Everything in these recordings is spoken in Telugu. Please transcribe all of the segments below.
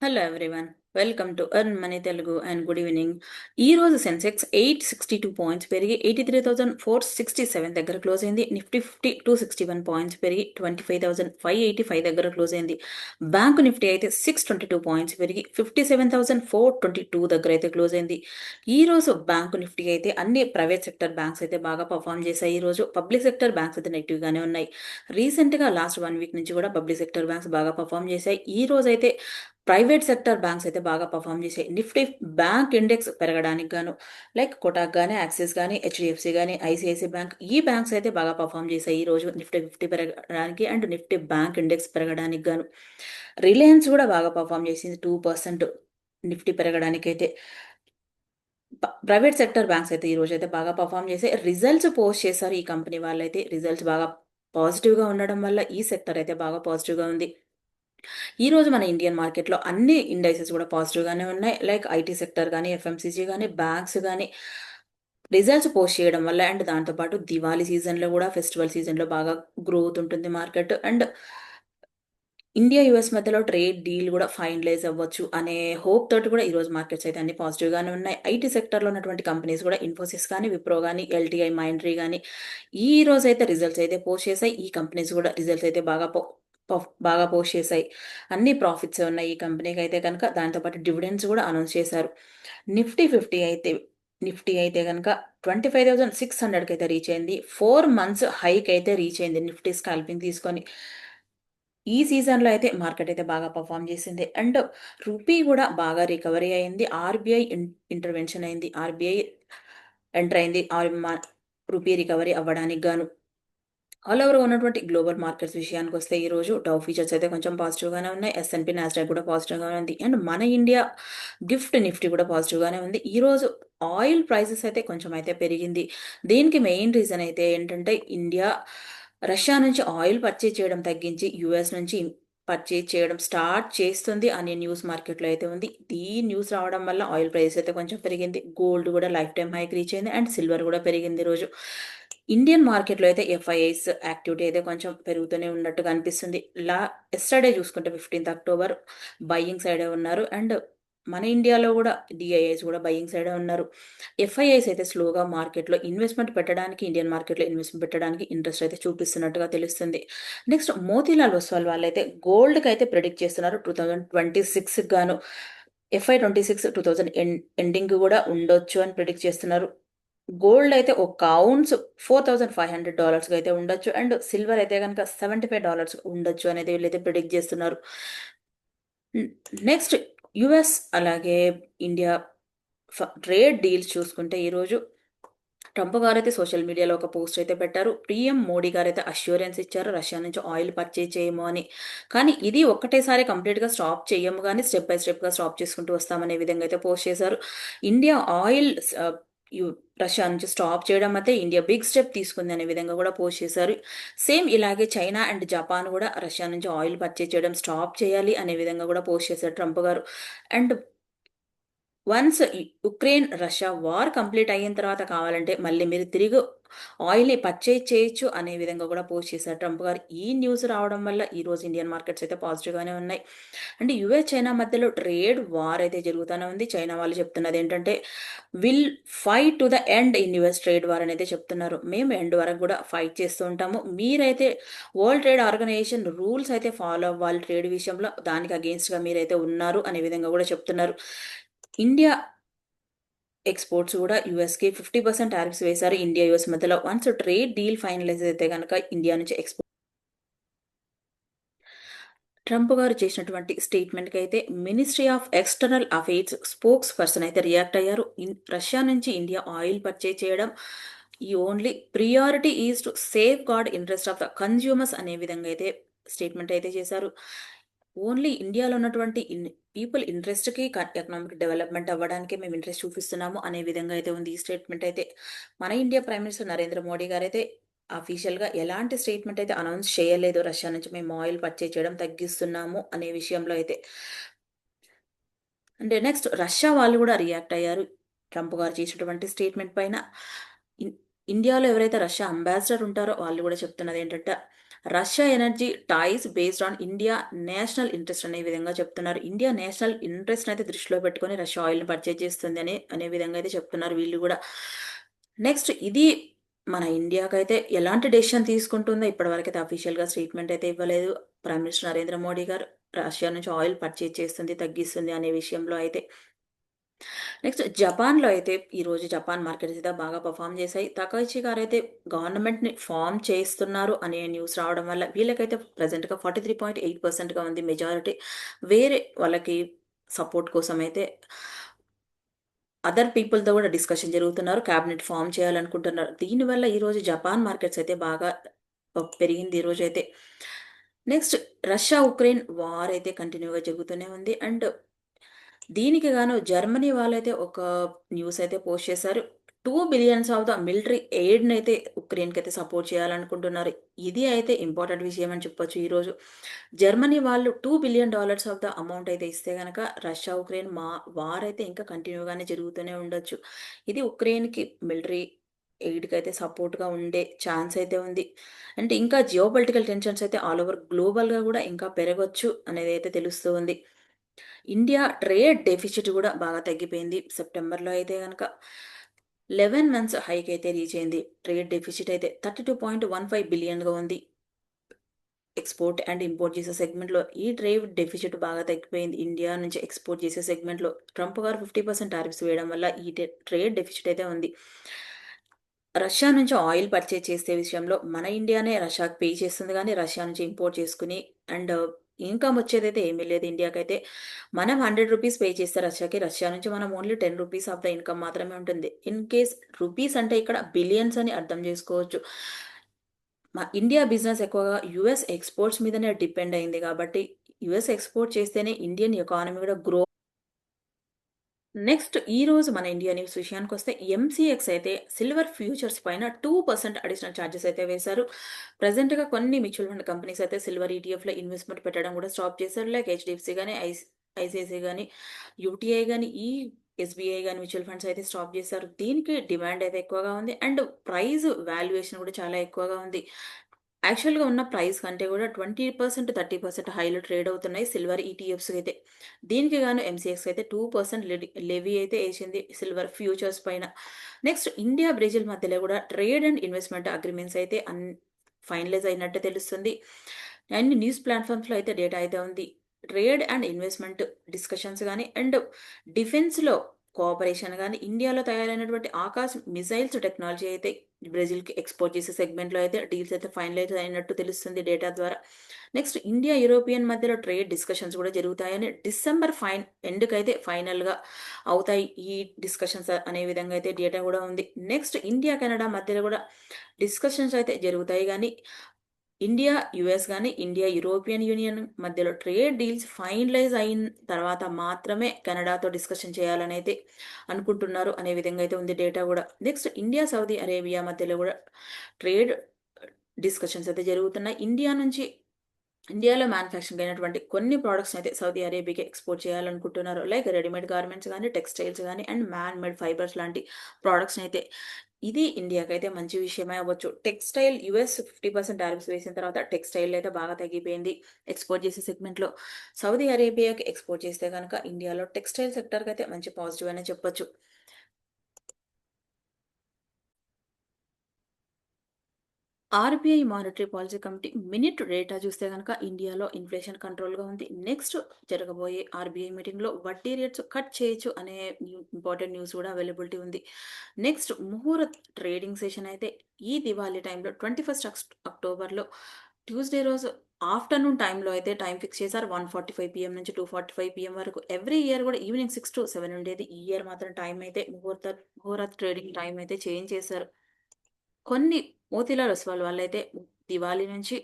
Hello everyone, welcome to earn money Telugu and good evening. ఈ రోజు సెన్సెక్స్ 862 పాయింట్స్ పెరిగి 83,467 దగ్గర క్లోజ్ అయింది. నిఫ్టీ 261 పాయింట్స్ పెరిగి 25,585 దగ్గర క్లోజ్ అయింది. బ్యాంకు నిఫ్టీ అయితే 622 పాయింట్స్ పెరిగి 57,422 దగ్గర అయితే క్లోజ్ అయింది. ఈ రోజు బ్యాంకు నిఫ్టీ అయితే అన్ని ప్రైవేట్ సెక్టర్ బ్యాంక్స్ అయితే బాగా పర్ఫామ్ చేశాయి. ఈ రోజు పబ్లిక్ సెక్టర్ బ్యాంక్స్ అయితే నెగిటివ్ గానే ఉన్నాయి. రీసెంట్ గా లాస్ట్ 1 వీక్ నుంచి కూడా పబ్లిక్ సెక్టర్ బ్యాంక్స్ బాగా పర్ఫామ్ చేశాయి. ఈ రోజు అయితే ప్రైవేట్ సెక్టర్ బ్యాంక్స్ అయితే బాగా పర్ఫామ్ చేశాయి. నిఫ్టీ బ్యాంక్ ఇండెక్స్ పెరగడానికి గాను లైక్ కోటాక్ కానీ, యాక్సిస్ కానీ, హెచ్డిఎఫ్సి కానీ, ఐసిఐసి బ్యాంక్, ఈ బ్యాంక్స్ అయితే బాగా పర్ఫామ్ చేశాయి ఈ రోజు నిఫ్టీ 50 పెరగడానికి అండ్ నిఫ్టీ బ్యాంక్ ఇండెక్స్ పెరగడానికి గాను. రిలయన్స్ కూడా బాగా పర్ఫామ్ చేసింది 2% నిఫ్టీ పెరగడానికి అయితే. ప్రైవేట్ సెక్టర్ బ్యాంక్స్ అయితే ఈ రోజు అయితే బాగా పర్ఫామ్ చేసి రిజల్ట్స్ పోస్ట్ చేశారు. ఈ కంపెనీ వాళ్ళైతే రిజల్ట్స్ బాగా పాజిటివ్ గా ఉండడం వల్ల ఈ సెక్టర్ అయితే బాగా పాజిటివ్ గా ఉంది. ఈ రోజు మన ఇండియన్ మార్కెట్లో అన్ని ఇండైసెస్ కూడా పాజిటివ్ గానే ఉన్నాయి. లైక్ ఐటీ సెక్టర్ కానీ, ఎఫ్ఎంసీజీ కానీ, బ్యాంక్స్ కానీ రిజల్ట్స్ పోస్ట్ చేయడం వల్ల అండ్ దాంతోపాటు దివాళీ సీజన్లో కూడా, ఫెస్టివల్ సీజన్లో బాగా గ్రోత్ ఉంటుంది మార్కెట్. అండ్ ఇండియా యుఎస్ మధ్యలో ట్రేడ్ డీల్ కూడా ఫైనలైజ్ అవ్వచ్చు అనే హోప్ తోటి కూడా ఈ రోజు మార్కెట్స్ అయితే అన్ని పాజిటివ్ గానే ఉన్నాయి. ఐటీ సెక్టర్లో ఉన్నటువంటి కంపెనీస్ కూడా ఇన్ఫోసిస్ కానీ, విప్రో కానీ, ఎల్టీఐ, మైండ్రీ కానీ ఈ రోజు అయితే రిజల్ట్స్ అయితే పోస్ట్ చేశాయి. ఈ కంపెనీస్ కూడా రిజల్ట్స్ అయితే బాగా పోస్ట్ చేశాయి. అన్ని ప్రాఫిట్స్ ఉన్నాయి ఈ కంపెనీకి అయితే కనుక. దాంతోపాటు డివిడెండ్స్ కూడా అనౌన్స్ చేశారు. నిఫ్టీ 50 అయితే నిఫ్టీ అయితే కనుక 25,600కి అయితే రీచ్ అయింది. 4 మంత్స్ హైక్ అయితే రీచ్ అయింది నిఫ్టీ స్కాల్పింగ్ తీసుకొని. ఈ సీజన్లో అయితే మార్కెట్ అయితే బాగా పర్ఫామ్ చేసింది అండ్ రూపీ కూడా బాగా రికవరీ అయింది. ఆర్బీఐ ఇంటర్వెన్షన్ అయింది. ఆర్బీఐ ఎంటర్ అయింది రూపీ రికవరీ అవ్వడానికి గాను. ఆల్ ఓవర్ ఉన్నటువంటి గ్లోబల్ మార్కెట్స్ విషయానికి వస్తే ఈ రోజు డౌ ఫీచర్స్ అయితే కొంచెం పాజిటివ్ గానే ఉన్నాయి. ఎస్ఎన్పి నాస్డాక్ కూడా పాజిటివ్ గానే ఉంది అండ్ మన ఇండియా గిఫ్ట్ నిఫ్టీ కూడా పాజిటివ్ గానే ఉంది. ఈ రోజు ఆయిల్ ప్రైసెస్ అయితే కొంచెం అయితే పెరిగింది. దీనికి మెయిన్ రీజన్ అయితే ఏంటంటే ఇండియా రష్యా నుంచి ఆయిల్ పర్చేజ్ చేయడం తగ్గించి యుఎస్ నుంచి పర్చేజ్ చేయడం స్టార్ట్ చేస్తుంది అనే న్యూస్ మార్కెట్లో అయితే ఉంది. ఈ న్యూస్ రావడం వల్ల ఆయిల్ ప్రైస్ అయితే కొంచెం పెరిగింది. గోల్డ్ కూడా లైఫ్ టైం హైక్ రీచ్ అయింది అండ్ సిల్వర్ కూడా పెరిగింది ఈ రోజు. ఇండియన్ మార్కెట్లో అయితే ఎఫ్ఐఐస్ యాక్టివిటీ అయితే కొంచెం పెరుగుతూనే ఉన్నట్టుగా అనిపిస్తుంది. ఎస్టర్డే చూసుకుంటే 15th అక్టోబర్ బయ్యింగ్ సైడే ఉన్నారు అండ్ మన ఇండియాలో కూడా డిఐఐస్ కూడా బయ్యింగ్ సైడే ఉన్నారు. ఎఫ్ఐఐస్ అయితే స్లోగా మార్కెట్లో ఇన్వెస్ట్మెంట్ పెట్టడానికి, ఇండియన్ మార్కెట్లో ఇన్వెస్ట్మెంట్ పెట్టడానికి ఇంట్రెస్ట్ అయితే చూపిస్తున్నట్టుగా తెలుస్తుంది. నెక్స్ట్ మోతీలాల్ ఒస్వాల్ వాళ్ళైతే గోల్డ్కి అయితే ప్రిడిక్ట్ చేస్తున్నారు 2026 గాను. FY26 2000 ఎండింగ్ కూడా ఉండొచ్చు అని ప్రిడిక్ట్ చేస్తున్నారు. గోల్డ్ అయితే ఒక ఔన్స్ $4,500 అయితే ఉండొచ్చు అండ్ సిల్వర్ అయితే కనుక $75 ఉండొచ్చు అనేది వీళ్ళైతే ప్రిడిక్ట్ చేస్తున్నారు. నెక్స్ట్ యుఎస్ అలాగే ఇండియా ట్రేడ్ డీల్స్ చూసుకుంటే ఈరోజు ట్రంప్ గారు అయితే సోషల్ మీడియాలో ఒక పోస్ట్ అయితే పెట్టారు. పిఎం మోడీ గారు అయితే అష్యూరెన్స్ ఇచ్చారు రష్యా నుంచి ఆయిల్ పర్చేజ్ చేయము అని. కానీ ఇది ఒక్కటేసారి కంప్లీట్గా స్టాప్ చేయము, కానీ స్టెప్ బై స్టెప్గా స్టాప్ చేసుకుంటూ వస్తామనే విధంగా అయితే పోస్ట్ చేశారు. ఇండియా ఆయిల్ రష్యా నుంచి స్టాప్ చేయడం అయితే ఇండియా బిగ్ స్టెప్ తీసుకుంది అనే విధంగా కూడా పోస్ట్ చేశారు. సేమ్ ఇలాగే చైనా అండ్ జపాన్ కూడా రష్యా నుంచి ఆయిల్ పర్చేజ్ చేయడం స్టాప్ చేయాలి అనే విధంగా కూడా పోస్ట్ చేశారు ట్రంప్ గారు. And once Ukraine Russia war complete అయిన తర్వాత కావాలంటే మళ్ళీ మీరు తిరిగి ఆయిల్ని పర్చేజ్ చేయొచ్చు అనే విధంగా కూడా పోస్ట్ చేశారు ట్రంప్ గారు. ఈ న్యూస్ రావడం వల్ల ఈ రోజు ఇండియన్ మార్కెట్స్ అయితే పాజిటివ్గానే ఉన్నాయి. అంటే యుఎస్ చైనా మధ్యలో ట్రేడ్ వార్ అయితే జరుగుతూనే ఉంది. చైనా వాళ్ళు చెప్తున్నది ఏంటంటే will fight to the end in US trade war అనేది చెప్తున్నారు. మేము ఎండ్ వరకు కూడా ఫైట్ చేస్తూ ఉంటాము, మీరైతే వరల్డ్ ట్రేడ్ ఆర్గనైజేషన్ రూల్స్ అయితే ఫాలో అవ్వాలి ట్రేడ్ విషయంలో, దానికి అగేన్స్ట్గా మీరైతే ఉన్నారు అనే విధంగా కూడా చెప్తున్నారు. ఇండియా ఎక్స్పోర్ట్స్ కూడా యుఎస్కి 50% టారిఫ్స్ వేశారు. ఇండియా యుఎస్ మధ్యలో వన్స్ ట్రేడ్ డీల్ ఫైనలైజ్ అయితే కనుక ఇండియా నుంచి ఎక్స్పోర్ట్. ట్రంప్ గారు చేసినటువంటి స్టేట్మెంట్కి అయితే ministry of external affairs spokesperson అయితే రియాక్ట్ అయ్యారు. రష్యా నుంచి ఇండియా ఆయిల్ పర్చేజ్ చేయడం ఈ only priority is to safeguard interest of the consumers అనే విధంగా అయితే స్టేట్మెంట్ అయితే చేశారు. ఓన్లీ ఇండియాలో ఉన్నటువంటి పీపుల్ ఇంట్రెస్ట్కి ఎకనామిక్ డెవలప్మెంట్ అవ్వడానికి మేము ఇంట్రెస్ట్ చూపిస్తున్నాము అనే విధంగా అయితే ఉంది ఈ స్టేట్మెంట్ అయితే. మన India prime minister Narendra Modi గారు అయితే అఫీషియల్గా ఎలాంటి స్టేట్మెంట్ అయితే అనౌన్స్ చేయలేదు రష్యా నుంచి మేము ఆయిల్ పర్చేజ్ చేయడం తగ్గిస్తున్నాము అనే విషయంలో అయితే. అంటే నెక్స్ట్ రష్యా వాళ్ళు కూడా రియాక్ట్ అయ్యారు ట్రంప్ గారు చేసినటువంటి స్టేట్మెంట్ పైన. ఇండియాలో ఎవరైతే రష్యా అంబాసిడర్ ఉంటారో వాళ్ళు కూడా చెప్తున్నది ఏంటంటే Russia energy toys based on India national interest అనే విధంగా చెప్తున్నారు. ఇండియా నేషనల్ ఇంట్రెస్ట్‌ని అయితే దృష్టిలో పెట్టుకొని రష్యా ఆయిల్‌ని పర్చేజ్ చేస్తుంది అనే విధంగా అయితే చెప్తున్నారు వీళ్ళు గూడా. నెక్స్ట్ ఇది మన ఇండియాకైతే ఎలాంటి డెసిషన్ తీసుకుంటుందో ఇప్పటివరకైతే అఫీషియల్‌గా స్టేట్‌మెంట్ అయితే ఇవ్వలేదు. ప్రైమ్ మినిస్టర్ నరేంద్ర మోడీ గారు రష్యా నుంచి ఆయిల్ పర్చేజ్ చేస్తుంది, తగ్గిస్తుంది అనే విషయంలో అయితే. నెక్స్ట్ జపాన్‌లో అయితే ఈరోజు జపాన్ మార్కెట్స్ అయితే బాగా పెర్ఫార్మ్ చేశాయి. తకౌచి గారైతే గవర్నమెంట్‌ని ఫార్మ్ చేస్తున్నారు అనే న్యూస్ రావడం వల్ల వీళ్ళకైతే ప్రెజెంట్‌గా 43.8%గా ఉంది మెజారిటీ. వేరే వాళ్ళకి సపోర్ట్ కోసం అయితే అదర్ పీపుల్‌తో కూడా డిస్కషన్ జరుగుతున్నారు. క్యాబినెట్ ఫార్మ్ చేయాలనుకుంటున్నారు. దీనివల్ల ఈరోజు జపాన్ మార్కెట్స్ అయితే బాగా పెరిగింది ఈరోజైతే. నెక్స్ట్ రష్యా, ఉక్రెయిన్ వార్ అయితే కంటిన్యూ‌గా జరుగుతూనే ఉంది. అండ్ దీనికి గాను జర్మనీ వాళ్ళైతే ఒక న్యూస్ అయితే పోస్ట్ చేశారు. 2 బిలియన్స్ ఆఫ్ ద మిలిటరీ ఎయిడ్‌నైతే ఉక్రెయిన్‌కైతే సపోర్ట్ చేయాలనుకుంటున్నారు. ఇది అయితే ఇంపార్టెంట్ విషయం అని చెప్పొచ్చు ఈరోజు. జర్మనీ వాళ్ళు $2 బిలియన్ ఆఫ్ ద అమౌంట్ అయితే ఇస్తే గనక రష్యా, ఉక్రెయిన్ వార్ అయితే ఇంకా కంటిన్యూగానే జరుగుతూనే ఉండొచ్చు. ఇది ఉక్రెయిన్‌కి మిలిటరీ ఎయిడ్‌కైతే సపోర్ట్‌గా ఉండే ఛాన్స్ అయితే ఉంది. అంటే ఇంకా జియోపొలిటికల్ టెన్షన్స్ అయితే ఆల్ ఓవర్ గ్లోబల్‌గా గూడా ఇంకా పెరగొచ్చు అనేదైతే తెలుస్తూ ఉంది. ఇండియా ట్రేడ్ డెఫిసిట్ గూడా బాగా తగ్గిపోయింది. సెప్టెంబర్‌లో అయితే గనక 11 మంత్స్ హైక్ అయితే రీచ్ అయింది. ట్రేడ్ డెఫిసిట్ అయితే 32.15 బిలియన్‌గా ఉంది. ఎక్స్‌పోర్ట్ అండ్ ఇంపోర్ట్ చేసే సెగ్మెంట్‌లో ఈ ట్రేడ్ డెఫిసిట్ బాగా తగ్గిపోయింది. ఇండియా నుంచి ఎక్స్‌పోర్ట్ చేసే సెగ్మెంట్‌లో ట్రంప్ గారు 50% టారిఫ్స్ వేయడం వల్ల ఈ ట్రేడ్ డెఫిసిట్ అయితే ఉంది. రష్యా నుంచి ఆయిల్ పర్చేజ్ చేసే విషయంలో మన ఇండియానే రష్యాకి పే చేస్తుంది గానీ, రష్యా నుంచి ఇంపోర్ట్ చేసుకొని అండ్ ఇన్‌కమ్ వచ్చేదైతే ఏమీ లేదు ఇండియాకైతే. మనం రూ. 100 పే చేస్తే రష్యాకి, రష్యా నుంచి మనం ఓన్లీ రూ. 10 ఆఫ్ ద ఇన్‌కమ్ మాత్రమే ఉంటుంది. ఇన్ కేస్ రూపీస్ అంటే ఇక్కడ బిలియన్స్ అని అర్థం చేసుకోవచ్చు. ఇండియా బిజినెస్ ఎక్కువగా యూఎస్ ఎక్స్‌పోర్ట్స్ మీదనే డిపెండ్ అయింది కాబట్టి, యూఎస్ ఎక్స్‌పోర్ట్ చేస్తేనే ఇండియన్ ఎకానమీ కూడా నెక్స్ట్ ఈరోజు మన ఇండియా న్యూస్ విషయానికొస్తే ఎంసీఎక్స్ అయితే సిల్వర్ ఫ్యూచర్స్ పైన 2% అడిషనల్ ఛార్జెస్ అయితే వేశారు. ప్రెజెంట్‌గా కొన్ని మ్యూచువల్ ఫండ్ కంపెనీస్ అయితే సిల్వర్ ఈటీఎఫ్‌లో ఇన్వెస్ట్‌మెంట్ పెట్టడం కూడా స్టాప్ చేశారు. లైక్ హెచ్‌డీఎఫ్‌సీ గాని, ఐసీఐసీఐ గాని, యూటీఐ గాని, ఎస్బీఐ గాని మ్యూచువల్ ఫండ్స్ అయితే స్టాప్ చేశారు. దీనికి డిమాండ్ అయితే ఎక్కువగా ఉంది. అండ్ ప్రైస్ వాల్యుయేషన్ కూడా చాలా ఎక్కువగా ఉంది. యాక్చువల్‌గా ఉన్న ప్రైస్ కంటే కూడా 20%, 30% హైలో ట్రేడ్ అవుతున్నాయి సిల్వర్ ఈటీఎఫ్స్ అయితే. దీనికి గాను ఎంసీఎక్స్ అయితే 2% లెవీ అయితే ఏసింది సిల్వర్ ఫ్యూచర్స్ పైన. నెక్స్ట్ ఇండియా, బ్రెజిల్ మధ్యలో కూడా ట్రేడ్ అండ్ ఇన్వెస్ట్‌మెంట్ అగ్రీమెంట్స్ అయితే ఫైనలైజ్ అయినట్టు తెలుస్తుంది. అండ్ న్యూస్ ప్లాట్‌ఫార్మ్స్‌లో అయితే డేటా అయితే ఉంది. ట్రేడ్ అండ్ ఇన్వెస్ట్‌మెంట్ డిస్కషన్స్ గాని అండ్ డిఫెన్స్‌లో కోఆపరేషన్ గాని, ఇండియాలో తయారైనటువంటి ఆకాశ్ మిసైల్స్ టెక్నాలజీ అయితే బ్రెజిల్‌కి ఎక్స్‌పోర్ట్ చేసే సెగ్మెంట్‌లో అయితే డీల్స్ అయితే ఫైనలైజ్ అయినట్టు తెలుస్తుంది డేటా ద్వారా. నెక్స్ట్ ఇండియా, యూరోపియన్ మధ్యలో ట్రేడ్ డిస్కషన్స్ కూడా జరుగుతాయని డిసెంబర్ ఎండ్‌కైతే ఫైనల్‌గా అవుతాయి ఈ డిస్కషన్స్ అనే విధంగా అయితే డేటా కూడా ఉంది. నెక్స్ట్ ఇండియా, కెనడా మధ్యలో కూడా డిస్కషన్స్ అయితే జరుగుతాయి గానీ ఇండియా, యూఎస్ గాని, ఇండియా, యూరోపియన్ యూనియన్ మధ్యలో ట్రేడ్ డీల్స్ ఫైనలైజ్ అయిన తర్వాత మాత్రమే కెనడాతో డిస్కషన్ చేయాలనైతే అనుకుంటున్నారు అనే విధంగా అయితే ఉంది డేటా గూడా. నెక్స్ట్ ఇండియా, సౌదీ అరేబియా మధ్యలో గూడా ట్రేడ్ డిస్కషన్స్ అయితే జరుగుతున్నాయి. ఇండియాలో మ్యానుఫ్యాక్చరింగ్ అయినటువంటి కొన్ని ప్రొడక్ట్స్‌ని అయితే సౌదీ అరేబియాకి ఎక్స్‌పోర్ట్ చేయాలనుకుంటున్నారు. లైక్ రెడీమేడ్ గార్మెంట్స్ గాని, టెక్స్‌టైల్స్ గాని అండ్ మ్యాన్ మేడ్ ఫైబర్స్ లాంటి ప్రొడక్ట్స్‌ని అయితే ఇది ఇండియాకైతే మంచి విషయమే అవ్వచ్చు. టెక్స్‌టైల్ యూఎస్ 50% టారిఫ్స్ వేసిన తర్వాత టెక్స్‌టైల్ అయితే బాగా తగ్గిపోయింది. ఎక్స్‌పోర్ట్ చేసే సెగ్మెంట్‌లో. సౌదీ అరేబియాకి ఎక్స్‌పోర్ట్ చేస్తే గనక ఇండియాలో టెక్స్‌టైల్ సెక్టార్‌కైతే మంచి పాజిటివ్ అనే చెప్పొచ్చు. RBI monetary policy committee minute data చూస్తే గనక ఇండియాలో ఇన్‌ఫ్లేషన్ కంట్రోల్‌గా ఉంది. నెక్స్ట్ జరగబోయే ఆర్‌బీఐ మీటింగ్‌లో వడ్డీ రేట్స్ కట్ చేయొచ్చు అనే ఇంపార్టెంట్ న్యూస్ కూడా అవైలబిలిటీ ఉంది. నెక్స్ట్ ముహూర్త్ ట్రేడింగ్ సెషన్ అయితే ఈ దివాళీ టైంలో 21 అక్టోబర్‌లో ట్యూస్‌డే రోజు ఆఫ్టర్‌నూన్ టైంలో అయితే టైం ఫిక్స్ చేశారు. 1:45 పీఎం నుంచి 2:45 పీఎం వరకు. ఎవ్రీ ఇయర్ కూడా ఈవినింగ్ 6-7 ఉండేది. ఈ ఇయర్ మాత్రం టైం అయితే ముహూర్త్ ట్రేడింగ్ టైం అయితే చేంజ్ చేశారు. కొన్ని మోతీలాల్ ఒస్వాల్ వాళ్ళైతే దివాళీ నుంచి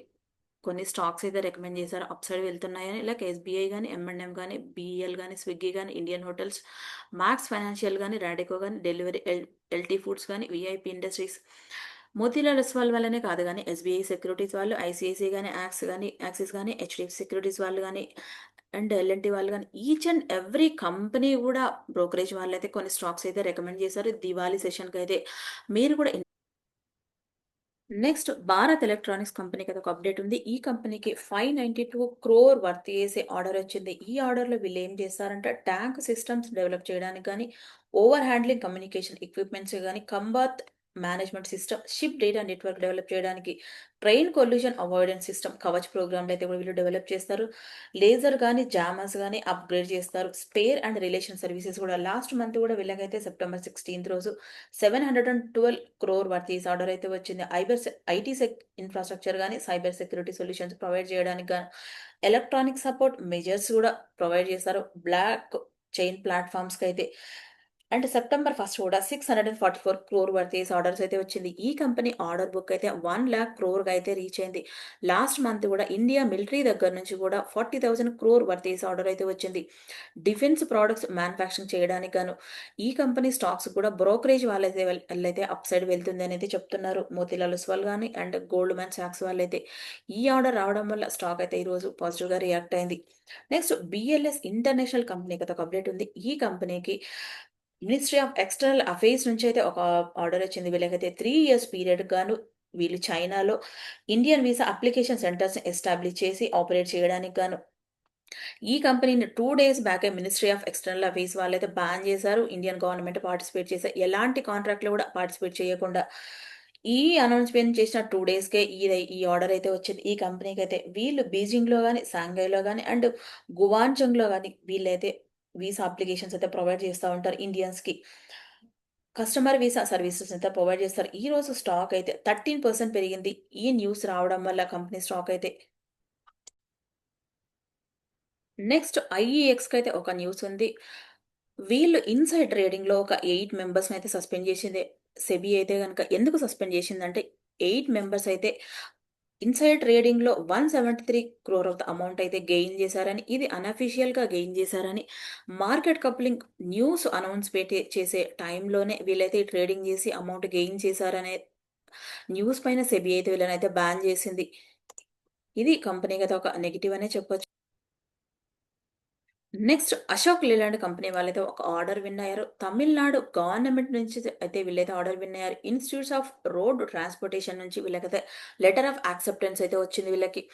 కొన్ని స్టాక్స్ అయితే రికమెండ్ చేశారు. అప్ సైడ్ వెళ్తున్నాయని. లైక్ ఎస్‌బీఐ గాని, ఎమ్&ఎం గాని, బీఈఎల్ గాని, స్విగ్గీ గాని, ఇండియన్ హోటల్స్, మాక్స్ ఫైనాన్షియల్ గాని, రాడికో గాని, డెలివరీ ఎల్‌టీ ఫుడ్స్ గాని, వీఐపీ ఇండస్ట్రీస్. మోతీలాల్ ఒస్వాల్ వాళ్ళనే కాదు గానీ, ఎస్‌బీఐ సెక్యూరిటీస్ వాళ్ళు, ఐసీఐసీఐ గాని, యాక్సిస్ గాని, హెచ్‌డీఎఫ్‌సీ సెక్యూరిటీస్ వాళ్ళు గాని, అండ్ ఎల్&టీ వాళ్ళు గాని, ఈచ్ అండ్ ఎవ్రీ కంపెనీ గూడా బ్రోకరేజ్ వాళ్ళైతే కొన్ని స్టాక్స్ అయితే రికమెండ్ చేశారు. దివాళీ సెషన్‌కైతే. మీరు కూడా నెక్స్ట్ భారత్ ఎలక్ట్రానిక్స్ కంపెనీకి అదొక అప్డేట్ ఉంది. ఈ కంపెనీకి 592 క్రోర్ వర్త్ చేసే ఆర్డర్ వచ్చింది. ఈ ఆర్డర్‌లో వీళ్ళేం చేస్తారంటే ట్యాంక్ సిస్టమ్స్ డెవలప్ చేయడానికి గాని, ఓవర్ హ్యాండ్లింగ్ కమ్యూనికేషన్ ఎక్విప్‌మెంట్స్ గాని, combat management system, ship data network develop చేయడానికి, train collision avoidance system, Kavach ప్రోగ్రామ్‌లయితే కూడా వీళ్ళు డెవలప్ చేస్తారు. లేజర్ గాని, జామర్స్ గాని అప్‌గ్రేడ్ చేస్తారు. స్పేర్ అండ్ రిలేషన్ సర్వీసెస్ కూడా లాస్ట్ మంత్ కూడా వీళ్ళకైతే సెప్టెంబర్ 16థ్ రోజు 712 క్రోర్ వర్త్ చేసి ఆర్డర్ అయితే వచ్చింది. ఐటీ ఇన్‌ఫ్రాస్ట్రక్చర్ గాని, సైబర్ సెక్యూరిటీ సొల్యూషన్స్ ప్రొవైడ్ చేయడానికి గాను, ఎలక్ట్రానిక్ సపోర్ట్ మెజర్స్ కూడా ప్రొవైడ్ చేస్తారు. బ్లాక్ చైన్ ప్లాట్‌ఫార్మ్స్‌కైతే. అండ్ సెప్టెంబర్ 1 కూడా 644 క్రోర్ వర్త్ చేసి ఆర్డర్స్ అయితే వచ్చింది. ఈ కంపెనీ ఆర్డర్ బుక్ అయితే 1,00,000 క్రోర్‌గా అయితే రీచ్ అయింది. లాస్ట్ మంత్ కూడా ఇండియా మిలిటరీ దగ్గర నుంచి కూడా 40,000 క్రోర్ వర్త్ చేసి ఆర్డర్ అయితే వచ్చింది. డిఫెన్స్ ప్రొడక్ట్స్ మ్యానుఫ్యాక్చరింగ్ చేయడానికి గాను ఈ కంపెనీ స్టాక్స్ కూడా బ్రోకరేజ్ వాళ్ళైతే అప్ సైడ్ వెళ్తుంది అని అయితే చెప్తున్నారు. మోతీలాల్ ఒస్వాల్ గాని అండ్ గోల్డ్‌మ్యాన్ సాక్స్ వాళ్ళైతే. ఈ ఆర్డర్ రావడం వల్ల స్టాక్ అయితే ఈరోజు పాజిటివ్‌గా రియాక్ట్ అయింది. నెక్స్ట్ బిఎల్ఎస్ ఇంటర్నేషనల్ కంపెనీకి ఒక అప్డేట్ ఉంది. ఈ కంపెనీకి మినిస్ట్రీ ఆఫ్ ఎక్స్టర్నల్ అఫైర్స్ నుంచి అయితే ఒక ఆర్డర్ వచ్చింది. వీళ్ళకైతే 3 ఇయర్స్ పీరియడ్ గాను వీళ్ళు చైనాలో ఇండియన్ వీసా అప్లికేషన్ సెంటర్స్‌ని ఎస్టాబ్లిష్ చేసి ఆపరేట్ చేయడానికి గాను ఈ కంపెనీని 2 డేస్ బ్యాకే మినిస్ట్రీ ఆఫ్ ఎక్స్టర్నల్ అఫైర్స్ వాళ్ళైతే బ్యాన్ చేశారు. ఇండియన్ గవర్నమెంట్ పార్టిసిపేట్ చేసే ఎలాంటి కాంట్రాక్ట్‌లో కూడా పార్టిసిపేట్ చేయకుండా. ఈ అనౌన్స్‌మెంట్ చేసిన 2 డేస్‌కే ఈ ఆర్డర్ అయితే వచ్చింది. ఈ కంపెనీకైతే వీళ్ళు బీజింగ్‌లో గాని, షాంఘైలో గాని అండ్ గువాంజంగ్‌లో గాని వీళ్ళైతే వీసా అప్లికేషన్స్ అయితే ప్రొవైడ్ చేస్తా ఉంటారు ఇండియన్స్‌కి. కస్టమర్ వీసా సర్వీసెస్ అయితే ప్రొవైడ్ చేస్తారు. ఈరోజు స్టాక్ అయితే 13% పెరిగింది. ఈ న్యూస్ రావడం వల్ల కంపెనీ స్టాక్ అయితే. నెక్స్ట్ ఐఈఎక్స్‌కైతే ఒక న్యూస్ ఉంది. వీళ్ళు ఇన్‌సైడ్ ట్రేడింగ్‌లో ఒక 8 మెంబర్స్‌నైతే సస్పెండ్ చేసింది. సెబీ అయితే గనక ఎందుకు సస్పెండ్ చేసిందంటే 8 మెంబర్స్ అయితే ఇన్‌సైడ్ ట్రేడింగ్‌లో 173 క్రోర్ ఆఫ్ ద అమౌంట్ అయితే గెయిన్ చేశారని, ఇది అన్‌అఫిషియల్‌గా గెయిన్ చేశారని, మార్కెట్ కప్లింగ్ న్యూస్ అనౌన్స్‌మెంట్ చేసే టైంలోనే వీళ్ళైతే ట్రేడింగ్ చేసి అమౌంట్ గెయిన్ చేశారనే న్యూస్ పైన సెబీ అయితే వీళ్ళనైతే బ్యాన్ చేసింది. ఇది కంపెనీకి అయితే ఒక నెగెటివ్ అనే చెప్పొచ్చు. నెక్స్ట్ అశోక్ లేలాండ్ కంపెనీ వాళ్ళైతే ఒక ఆర్డర్ విన్ అయ్యారు. తమిళనాడు గవర్నమెంట్ నుంచి అయితే వీళ్ళైతే ఆర్డర్ విన్ అయ్యారు. ఇన్‌స్టిట్యూట్స్ ఆఫ్ రోడ్ ట్రాన్స్‌పోర్టేషన్ నుంచి వీళ్ళకైతే లెటర్ ఆఫ్ యాక్సెప్టెన్స్ అయితే వచ్చింది వీళ్ళకి.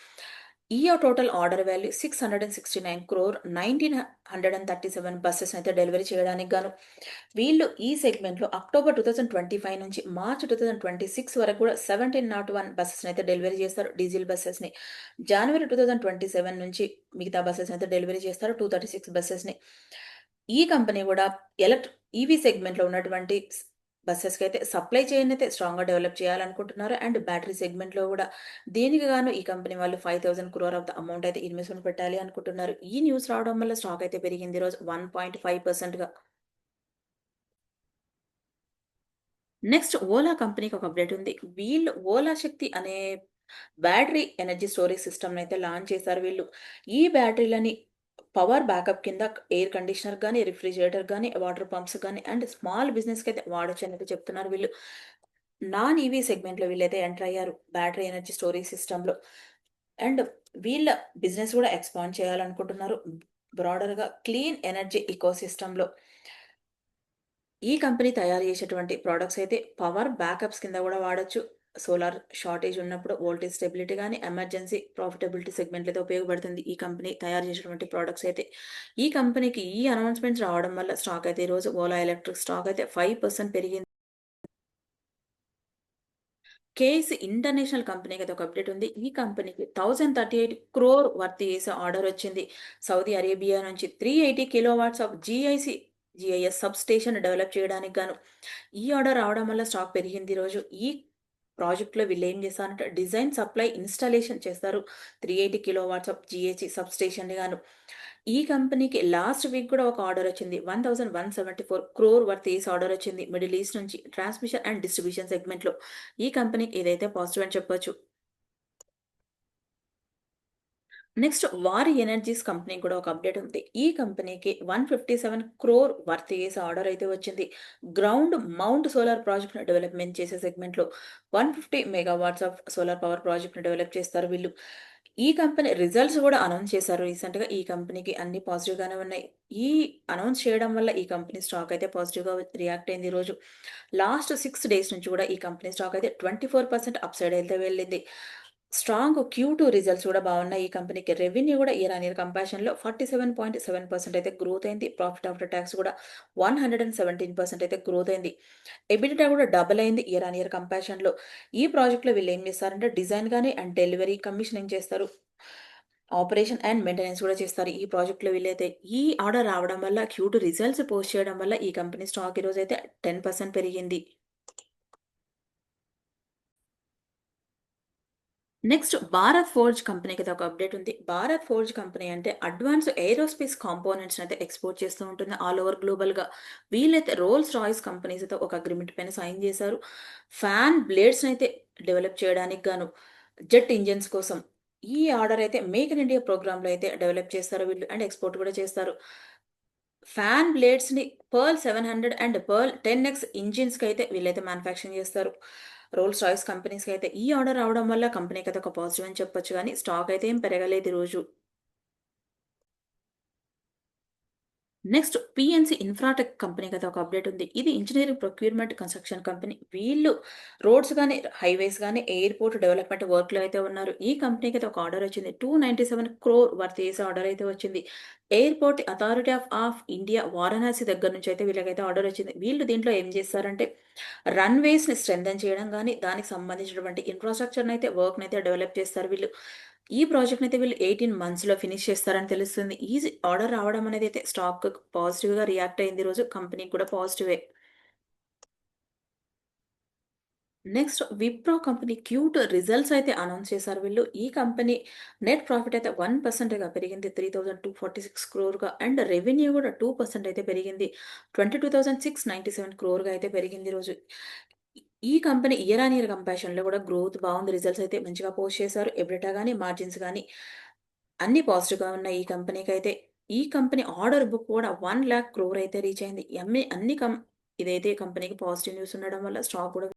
ఈ total order value 669 crore 1937 buses అయితే డెలివరీ చేయడానికి గాను వీళ్ళు ఈ సెగ్మెంట్‌లో అక్టోబర్ 2025 నుంచి మార్చ్ 2026 వరకు కూడా 1701 బసెస్‌ని అయితే డెలివరీ చేస్తారు. డీజిల్ బసెస్‌ని. జనవరి 2027 నుంచి మిగతా బసెస్‌ని అయితే డెలివరీ చేస్తారు. 236 బసెస్‌ని. ఈ కంపెనీ కూడా ఎలక్ట్ ఈవీ సెగ్మెంట్‌లో ఉన్నటువంటి బసెస్‌కైతే సప్లై చైన్ అయితే స్ట్రాంగ్‌గా డెవలప్ చేయాలనుకుంటున్నారు. అండ్ బ్యాటరీ సెగ్మెంట్‌లో కూడా దీనికి గాను ఈ కంపెనీ వాళ్ళు 5,000 క్రోర్ ఆఫ్ ద అమౌంట్ అయితే ఇన్వెస్ట్‌మెంట్ పెట్టాలి అనుకుంటున్నారు. ఈ న్యూస్ రావడం వల్ల స్టాక్ అయితే పెరిగింది ఈరోజు 1.5%గా. నెక్స్ట్ ఓలా కంపెనీకి ఒక అప్డేట్ ఉంది. వీళ్ళు ఓలా శక్తి అనే బ్యాటరీ ఎనర్జీ స్టోరేజ్ సిస్టమ్‌నయితే లాంచ్ చేశారు వీళ్ళు. ఈ బ్యాటరీలని పవర్ బ్యాకప్ కింద ఎయిర్ కండిషనర్ గాని, రిఫ్రిజిరేటర్ గాని, వాటర్ పంప్స్ గాని అండ్ స్మాల్ బిజినెస్‌కయితే వాడొచ్చనైతే చెప్తున్నారు వీళ్ళు. నాన్ ఈవీ సెగ్మెంట్‌లో వీళ్ళైతే ఎంటర్ అయ్యారు. బ్యాటరీ ఎనర్జీ స్టోరేజ్ సిస్టమ్‌లో. అండ్ వీళ్ళ బిజినెస్ కూడా ఎక్స్పాండ్ చేయాలనుకుంటున్నారు. బ్రాడర్‌గా క్లీన్ ఎనర్జీ ఇకోసిస్టమ్‌లో. ఈ కంపెనీ తయారు చేసేటువంటి ప్రొడక్ట్స్ అయితే పవర్ బ్యాకప్స్ కింద గూడా వాడొచ్చు. సోలార్ షార్టేజ్ ఉన్నప్పుడు వోల్టేజ్ స్టెబిలిటీ గాని, ఎమర్జెన్సీ ప్రాఫిటబిలిటీ సెగ్మెంట్‌లో అయితే ఉపయోగపడుతుంది. ఈ కంపెనీ తయారు చేసేటువంటి ప్రొడక్ట్స్ అయితే. ఈ కంపెనీకి ఈ అనౌన్స్‌మెంట్స్ రావడం వల్ల స్టాక్ అయితే ఈరోజు ఓలా ఎలక్ట్రిక్ స్టాక్ అయితే 5% పెరిగింది. కేఎస్ ఇంటర్నేషనల్ కంపెనీకి అయితే ఒక అప్డేట్ ఉంది. ఈ కంపెనీకి 1038 క్రోర్ వర్త్ చేసే ఆర్డర్ వచ్చింది. సౌదీ అరేబియా నుంచి 380 kilowatts of GIS sub station develop చేయడానికి గాను ఈ ఆర్డర్ రావడం వల్ల స్టాక్ పెరిగింది ఈరోజు. ఈ ప్రాజెక్ట్‌లో వీళ్ళేం చేస్తారంటే డిజైన్, సప్లై, ఇన్‌స్టాలేషన్ చేస్తారు. 380 కిలోవాట్స్ ఆఫ్ జీహెచ్‌ఈ సబ్ స్టేషన్‌ని గాను. ఈ కంపెనీకి లాస్ట్ వీక్ కూడా ఒక ఆర్డర్ వచ్చింది. 1174 క్రోర్ వర్త్ చేసి ఆర్డర్ వచ్చింది. మిడిల్ ఈస్ట్ నుంచి ట్రాన్స్‌మిషన్ అండ్ డిస్ట్రిబ్యూషన్ సెగ్మెంట్‌లో. ఈ కంపెనీకి ఇదైతే పాజిటివ్ అని చెప్పొచ్చు. నెక్స్ట్ వారి ఎనర్జీస్ కంపెనీకి కూడా ఒక అప్డేట్ ఉంది. ఈ కంపెనీకి 157 క్రోర్ వర్త్ చేసే ఆర్డర్ అయితే వచ్చింది. గ్రౌండ్ మౌంట్ సోలార్ ప్రాజెక్ట్‌ని డెవలప్‌మెంట్ చేసే సెగ్మెంట్‌లో 150 మెగావాట్స్ ఆఫ్ సోలార్ పవర్ ప్రాజెక్ట్‌ని డెవలప్ చేస్తారు వీళ్ళు. ఈ కంపెనీ రిజల్ట్స్ గూడా అనౌన్స్ చేశారు రీసెంట్‌గా. ఈ కంపెనీకి అన్నీ పాజిటివ్‌గానే ఉన్నాయి. ఈ అనౌన్స్ చేయడం వల్ల ఈ కంపెనీ స్టాక్ అయితే పాజిటివ్‌గా రియాక్ట్ అయింది ఈరోజు. లాస్ట్ 6 డేస్ నుంచి గూడా ఈ కంపెనీ స్టాక్ అయితే 24% అప్ సైడ్ అయితే వెళ్ళింది. స్ట్రాంగ్ Q2 రిజల్ట్స్ గూడా బాగున్నాయి ఈ కంపెనీకి. రెవెన్యూ గూడా ఇయర్ ఆన్ ఇయర్ కంపారిజన్‌లో 47.7% అయితే గ్రోత్ అయింది. ప్రాఫిట్ ఆఫ్టర్ టాక్స్ గూడా 117% అయితే గ్రోత్ అయింది. ఎబిడిటా గూడా డబుల్ అయింది ఇయర్ ఆన్ ఇయర్ కంపారిజన్‌లో. ఈ ప్రాజెక్ట్‌లో వీళ్ళేం చేస్తారంటే డిజైన్ గాని అండ్ డెలివరీ, కమిషనింగ్ చేస్తారు. ఆపరేషన్ అండ్ మెయింటెనెన్స్ గూడా చేస్తారు. ఈ ప్రాజెక్ట్‌లో వీళ్ళైతే ఈ ఆర్డర్ రావడం వల్ల Q2 రిజల్ట్స్ పోస్ట్ చేయడం వల్ల ఈ కంపెనీ స్టాక్ ఈరోజైతే 10% పెరిగింది. నెక్స్ట్ భారత్ ఫోర్జ్ కంపెనీకి అయితే ఒక అప్డేట్ ఉంది. భారత్ ఫోర్జ్ కంపెనీ అంటే అడ్వాన్స్డ్ ఏరోస్పేస్ కాంపోనెంట్స్‌ని అయితే ఎక్స్‌పోర్ట్ చేస్తూ ఉంటుంది ఆల్ ఓవర్ గ్లోబల్‌గా. వీళ్ళైతే రోల్స్ రాయ్స్ కంపెనీస్‌తో ఒక అగ్రీమెంట్ పైన సైన్ చేశారు. ఫ్యాన్ బ్లేడ్స్‌ని అయితే డెవలప్ చేయడానికి గాను జెట్ ఇంజిన్స్ కోసం. ఈ ఆర్డర్ అయితే మేక్ ఇన్ ఇండియా ప్రోగ్రామ్‌లో అయితే డెవలప్ చేస్తారు వీళ్ళు అండ్ ఎక్స్‌పోర్ట్ కూడా చేస్తారు. ఫ్యాన్ బ్లేడ్స్‌ని పర్ల్ 700 అండ్ పర్ల్ 10X ఇంజిన్స్‌కైతే వీళ్ళైతే మ్యానుఫ్యాక్చరింగ్ చేస్తారు. రోల్స్ రాయ్స్ కంపెనీస్‌కైతే ఈ ఆర్డర్ రావడం వల్ల కంపెనీకైతే ఒక పాజిటివ్ అని చెప్పొచ్చు గానీ, స్టాక్ అయితే ఏం పెరగలేదు ఈరోజు. నెక్స్ట్ పీఎన్సీ ఇన్ఫ్రాటెక్ కంపెనీకైతే ఒక అప్డేట్ ఉంది. ఇది ఇంజినీరింగ్ ప్రొక్యూర్‌మెంట్ కన్‌స్ట్రక్షన్ కంపెనీ. వీళ్ళు రోడ్స్ గాని, హైవేస్ గాని, ఎయిర్‌పోర్ట్ డెవలప్‌మెంట్ వర్క్‌లో అయితే ఉన్నారు. ఈ కంపెనీకైతే ఒక ఆర్డర్ వచ్చింది. 297 క్రోర్ వర్త్ చేసే ఆర్డర్ అయితే వచ్చింది. Airport authority of India Varanasi దగ్గర నుంచి అయితే వీళ్ళకైతే ఆర్డర్ వచ్చింది. వీళ్ళు దీంట్లో ఏం చేస్తారంటే రన్‌వేస్‌ని స్ట్రెంథెన్ చేయడం గాని, దానికి సంబంధించినటువంటి ఇన్‌ఫ్రాస్ట్రక్చర్‌నైతే వర్క్‌నైతే డెవలప్ చేస్తారు వీళ్ళు. ఈ ప్రాజెక్ట్‌నైతే వీళ్ళు 18 మంత్స్‌లో ఫినిష్ చేస్తారని తెలుస్తుంది. ఈజీ ఆర్డర్ రావడం అనేదైతే స్టాక్ పాజిటివ్‌గా రియాక్ట్ అయింది ఈరోజు. కంపెనీకి కూడా పాజిటివే. నెక్స్ట్ విప్రో కంపెనీ క్యూట్ రిజల్ట్స్ అయితే అనౌన్స్ చేశారు వీళ్ళు. ఈ కంపెనీ నెట్ ప్రాఫిట్ అయితే 1%గా పెరిగింది. 3,246 క్రోర్‌గా అండ్ రెవెన్యూ కూడా 2% అయితే పెరిగింది. 22,697 క్రోర్‌గా అయితే పెరిగింది ఈరోజు. ఈ కంపెనీ ఇయర్ ఆన్ ఇయర్ కంపారిజన్‌లో కూడా గ్రోత్ బాగుంది. రిజల్ట్స్ అయితే మంచిగా పోస్ట్ చేశారు. ఎబిటా గాని, మార్జిన్స్ గాని అన్నీ పాజిటివ్‌గా ఉన్నాయి ఈ కంపెనీకైతే. ఈ కంపెనీ ఆర్డర్ బుక్ కూడా 1,00,000 క్రోర్ అయితే రీచ్ అయింది. అన్ని ఇదైతే కంపెనీకి పాజిటివ్ న్యూస్ ఉండడం వల్ల స్టాక్ కూడా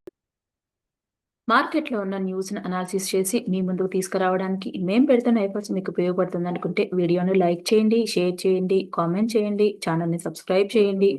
మార్కెట్‌లో ఉన్న న్యూస్‌ని అనాలిసిస్ చేసి మీ ముందుకు తీసుకురావడానికి మేము పెడుతున్న ఎఫర్ట్స్ మీకు ఉపయోగపడుతుందనుకుంటే వీడియోని లైక్ చేయండి, షేర్ చేయండి, కామెంట్ చేయండి, ఛానెల్‌ని సబ్స్క్రైబ్ చేయండి.